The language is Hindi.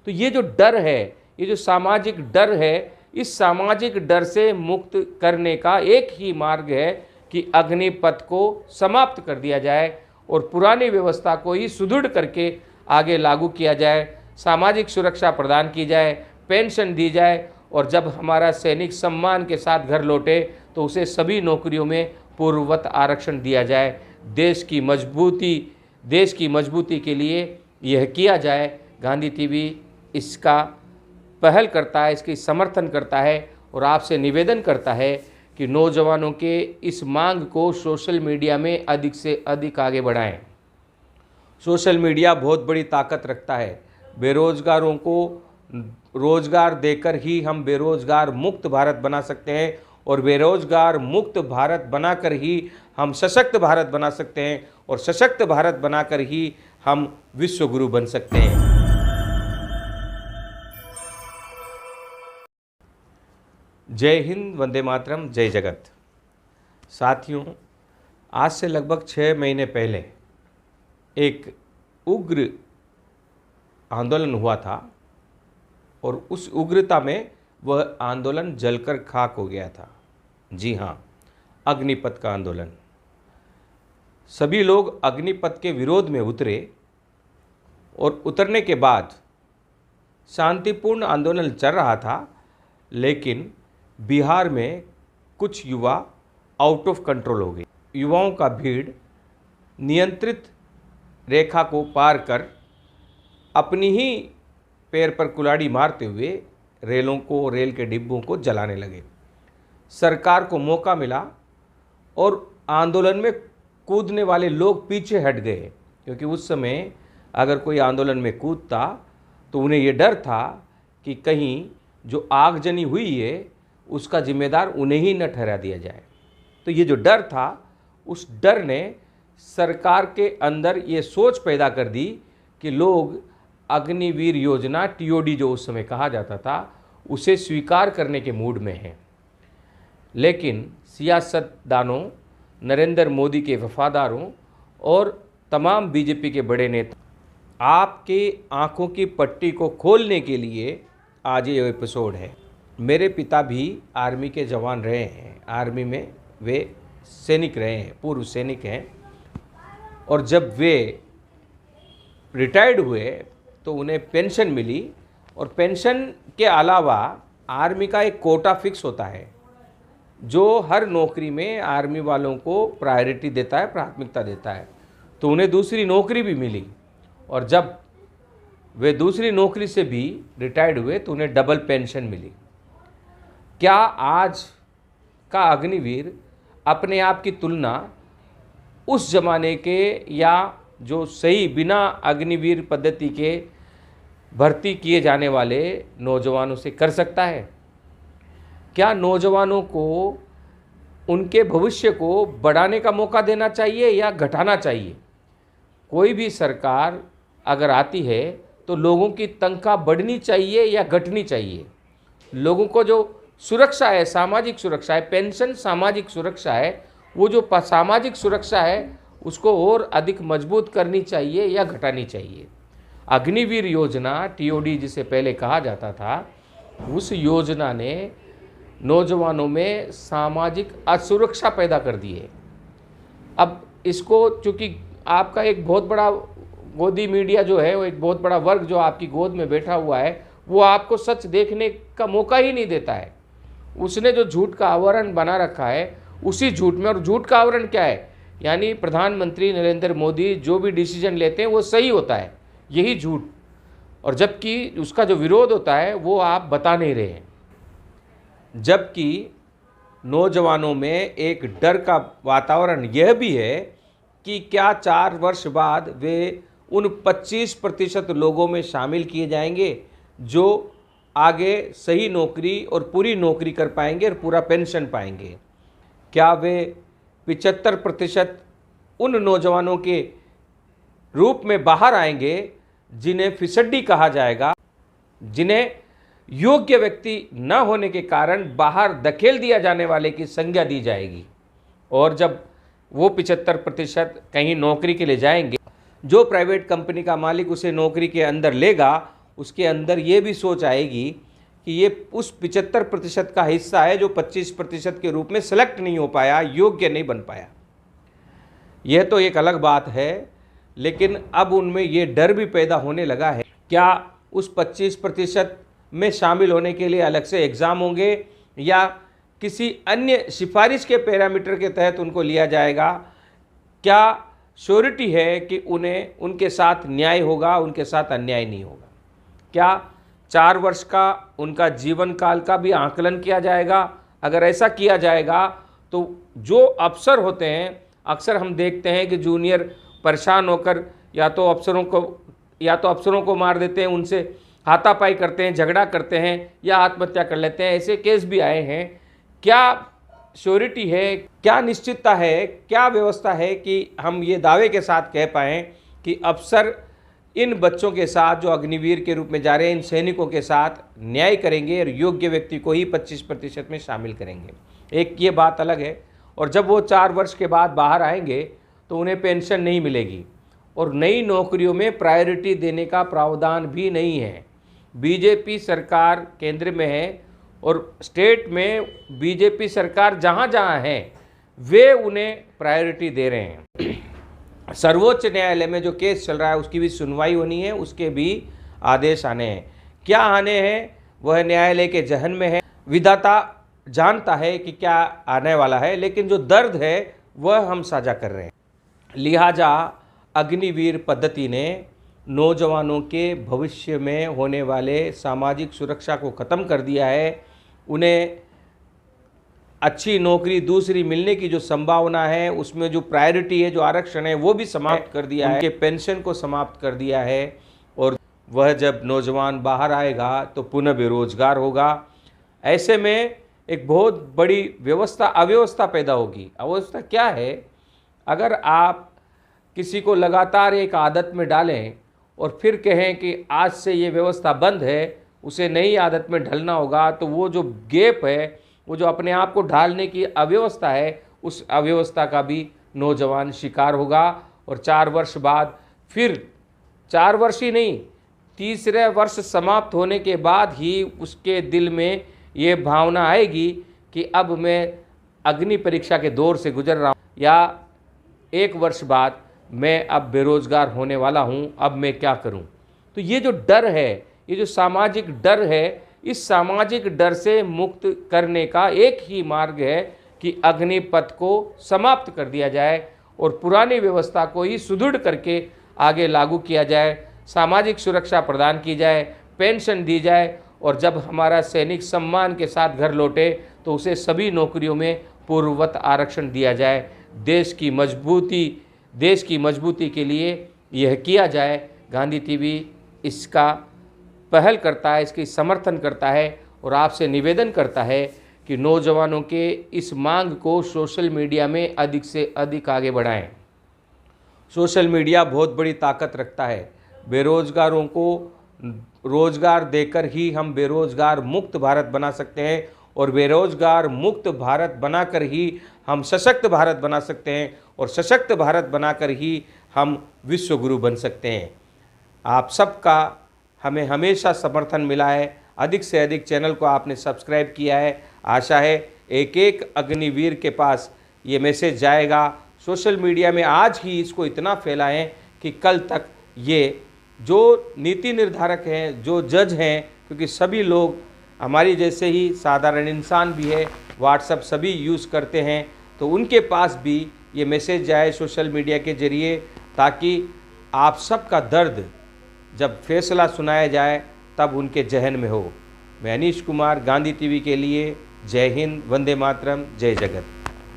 तो ये जो डर है, ये जो सामाजिक डर है, इस सामाजिक डर से मुक्त करने का एक ही मार्ग है कि अग्निपथ को समाप्त कर दिया जाए और पुरानी व्यवस्था को ही सुदृढ़ करके आगे लागू किया जाए, सामाजिक सुरक्षा प्रदान की जाए, पेंशन दी जाए, और जब हमारा सैनिक सम्मान के साथ घर लौटे तो उसे सभी नौकरियों में पूर्ववत आरक्षण दिया जाए। देश की मजबूती के लिए यह किया जाए। गांधी टीवी इसका पहल करता है, इसकी समर्थन करता है और आपसे निवेदन करता है कि नौजवानों के इस मांग को सोशल मीडिया में अधिक से अधिक आगे बढ़ाएं। सोशल मीडिया बहुत बड़ी ताकत रखता है। बेरोजगारों को रोजगार देकर ही हम बेरोजगार मुक्त भारत बना सकते हैं और बेरोजगार मुक्त भारत बनाकर ही हम सशक्त भारत बना सकते हैं और सशक्त भारत बनाकर ही हम विश्व गुरु बन सकते हैं। जय हिंद, वंदे मातरम, जय जगत। साथियों, आज से लगभग 6 महीने पहले एक उग्र आंदोलन हुआ था और उस उग्रता में वह आंदोलन जलकर खाक हो गया था। जी हाँ, अग्निपथ का आंदोलन। सभी लोग अग्निपथ के विरोध में उतरे और उतरने के बाद शांतिपूर्ण आंदोलन चल रहा था, लेकिन बिहार में कुछ युवा आउट ऑफ कंट्रोल हो गए। युवाओं का भीड़ नियंत्रित रेखा को पार कर अपनी ही पैर पर कुल्हाड़ी मारते हुए रेल के डिब्बों को जलाने लगे। सरकार को मौका मिला और आंदोलन में कूदने वाले लोग पीछे हट गए, क्योंकि उस समय अगर कोई आंदोलन में कूदता तो उन्हें ये डर था कि कहीं जो आगजनी हुई है उसका जिम्मेदार उन्हें ही न ठहरा दिया जाए। तो ये जो डर था, उस डर ने सरकार के अंदर ये सोच पैदा कर दी कि लोग अग्निवीर योजना, टीओडी जो उस समय कहा जाता था, उसे स्वीकार करने के मूड में हैं। लेकिन सियासतदानों, नरेंद्र मोदी के वफादारों और तमाम बीजेपी के बड़े नेता आपके आंखों की पट्टी को खोलने के लिए आज ये एपिसोड है। मेरे पिता भी आर्मी के जवान रहे हैं, आर्मी में वे सैनिक रहे हैं, पूर्व सैनिक हैं, और जब वे रिटायर्ड हुए तो उन्हें पेंशन मिली, और पेंशन के अलावा आर्मी का एक कोटा फिक्स होता है जो हर नौकरी में आर्मी वालों को प्रायोरिटी देता है, प्राथमिकता देता है। तो उन्हें दूसरी नौकरी भी मिली, और जब वे दूसरी नौकरी से भी रिटायर्ड हुए तो उन्हें डबल पेंशन मिली। क्या आज का अग्निवीर अपने आप की तुलना उस जमाने के या जो सही बिना अग्निवीर पद्धति के भर्ती किए जाने वाले नौजवानों से कर सकता है? क्या नौजवानों को उनके भविष्य को बढ़ाने का मौका देना चाहिए या घटाना चाहिए? कोई भी सरकार अगर आती है तो लोगों की तनख्वाह बढ़नी चाहिए या घटनी चाहिए? लोगों को जो सुरक्षा है, सामाजिक सुरक्षा है, पेंशन सामाजिक सुरक्षा है, वो जो सामाजिक सुरक्षा है उसको और अधिक मजबूत करनी चाहिए या घटानी चाहिए? अग्निवीर योजना, टीओडी जिसे पहले कहा जाता था, उस योजना ने नौजवानों में सामाजिक असुरक्षा पैदा कर दी है। अब इसको, चूँकि आपका एक बहुत बड़ा गोदी मीडिया जो है, वो एक बहुत बड़ा वर्ग जो आपकी गोद में बैठा हुआ है, वो आपको सच देखने का मौका ही नहीं देता है। उसने जो झूठ का आवरण बना रखा है, उसी झूठ में, और झूठ का आवरण क्या है? यानी प्रधानमंत्री नरेंद्र मोदी जो भी डिसीजन लेते हैं वो सही होता है, यही झूठ। और जबकि उसका जो विरोध होता है वो आप बता नहीं रहे हैं। जबकि नौजवानों में एक डर का वातावरण यह भी है कि क्या 4 वर्ष बाद वे उन 25% लोगों में शामिल किए जाएंगे जो आगे सही नौकरी और पूरी नौकरी कर पाएंगे और पूरा पेंशन पाएंगे? क्या वे 75% उन नौजवानों के रूप में बाहर आएंगे जिन्हें फिसड्डी कहा जाएगा, जिन्हें योग्य व्यक्ति न होने के कारण बाहर धकेल दिया जाने वाले की संज्ञा दी जाएगी? और जब वो 75% कहीं नौकरी के लिए जाएंगे, जो प्राइवेट कंपनी का मालिक उसे नौकरी के अंदर लेगा, उसके अंदर ये भी सोच आएगी कि ये उस 75% का हिस्सा है जो 25% के रूप में सेलेक्ट नहीं हो पाया, योग्य नहीं बन पाया। यह तो एक अलग बात है, लेकिन अब उनमें ये डर भी पैदा होने लगा है, क्या उस 25% में शामिल होने के लिए अलग से एग्ज़ाम होंगे या किसी अन्य सिफारिश के पैरामीटर के तहत उनको लिया जाएगा। क्या श्योरिटी है कि उन्हें उनके साथ न्याय होगा, उनके साथ अन्याय नहीं होगा। क्या 4 वर्ष का उनका जीवन काल का भी आकलन किया जाएगा। अगर ऐसा किया जाएगा तो जो अफसर होते हैं, अक्सर हम देखते हैं कि जूनियर परेशान होकर या तो अफसरों को मार देते हैं, उनसे हाथापाई करते हैं, झगड़ा करते हैं या आत्महत्या कर लेते हैं। ऐसे केस भी आए हैं। क्या श्योरिटी है, क्या निश्चितता है, क्या व्यवस्था है कि हम ये दावे के साथ कह पाएँ कि अफसर इन बच्चों के साथ जो अग्निवीर के रूप में जा रहे हैं, इन सैनिकों के साथ न्याय करेंगे और योग्य व्यक्ति को ही 25% में शामिल करेंगे। एक ये बात अलग है। और जब वो 4 वर्ष के बाद बाहर आएंगे तो उन्हें पेंशन नहीं मिलेगी और नई नौकरियों में प्रायोरिटी देने का प्रावधान भी नहीं है। बीजेपी सरकार केंद्र में है और स्टेट में बीजेपी सरकार जहाँ जहाँ है वे उन्हें प्रायोरिटी दे रहे हैं। सर्वोच्च न्यायालय में जो केस चल रहा है उसकी भी सुनवाई होनी है, उसके भी आदेश आने हैं। क्या आने हैं वह न्यायालय के जहन में है, विधाता जानता है कि क्या आने वाला है, लेकिन जो दर्द है वह हम साझा कर रहे हैं। लिहाजा अग्निवीर पद्धति ने नौजवानों के भविष्य में होने वाले सामाजिक सुरक्षा को ख़त्म कर दिया है। उन्हें अच्छी नौकरी दूसरी मिलने की जो संभावना है, उसमें जो प्रायोरिटी है, जो आरक्षण है, वो भी समाप्त कर दिया है। उनके पेंशन को समाप्त कर दिया है और वह जब नौजवान बाहर आएगा तो पुनः बेरोजगार होगा। ऐसे में एक बहुत बड़ी अव्यवस्था पैदा होगी। अव्यवस्था क्या है? अगर आप किसी को लगातार एक आदत में डालें और फिर कहें कि आज से ये व्यवस्था बंद है, उसे नई आदत में ढलना होगा, तो वो जो गैप है, वो जो अपने आप को ढालने की अव्यवस्था है, उस अव्यवस्था का भी नौजवान शिकार होगा। और 4 वर्ष बाद फिर 4 वर्ष ही नहीं, तीसरे वर्ष समाप्त होने के बाद ही उसके दिल में ये भावना आएगी कि अब मैं अग्नि परीक्षा के दौर से गुजर रहा हूँ, या 1 वर्ष बाद मैं अब बेरोजगार होने वाला हूँ, अब मैं क्या करूँ। तो ये जो डर है, ये जो सामाजिक डर है, इस सामाजिक डर से मुक्त करने का एक ही मार्ग है कि अग्निपथ को समाप्त कर दिया जाए और पुरानी व्यवस्था को ही सुदृढ़ करके आगे लागू किया जाए, सामाजिक सुरक्षा प्रदान की जाए, पेंशन दी जाए और जब हमारा सैनिक सम्मान के साथ घर लौटे तो उसे सभी नौकरियों में पूर्ववत आरक्षण दिया जाए। देश की मजबूती के लिए यह किया जाए। गांधी टीवी इसका पहल करता है, इसकी समर्थन करता है और आपसे निवेदन करता है कि नौजवानों के इस मांग को सोशल मीडिया में अधिक से अधिक आगे बढ़ाएं। सोशल मीडिया बहुत बड़ी ताकत रखता है। बेरोजगारों को रोजगार देकर ही हम बेरोजगार मुक्त भारत बना सकते हैं और बेरोजगार मुक्त भारत बनाकर ही हम सशक्त भारत बना सकते हैं और सशक्त भारत बनाकर ही हम विश्व गुरु बन सकते हैं। आप सबका हमें हमेशा समर्थन मिला है। अधिक से अधिक चैनल को आपने सब्सक्राइब किया है। आशा है एक एक अग्निवीर के पास ये मैसेज जाएगा। सोशल मीडिया में आज ही इसको इतना फैलाएं कि कल तक ये जो नीति निर्धारक हैं, जो जज हैं, क्योंकि सभी लोग हमारी जैसे ही साधारण इंसान भी है, व्हाट्सएप सभी यूज़ करते हैं, तो उनके पास भी ये मैसेज जाए सोशल मीडिया के ज़रिए, ताकि आप सबका दर्द जब फैसला सुनाया जाए तब उनके जहन में हो। मैं अनीश कुमार, गांधी टीवी के लिए। जय हिंद, वंदे मातरम, जय जगत।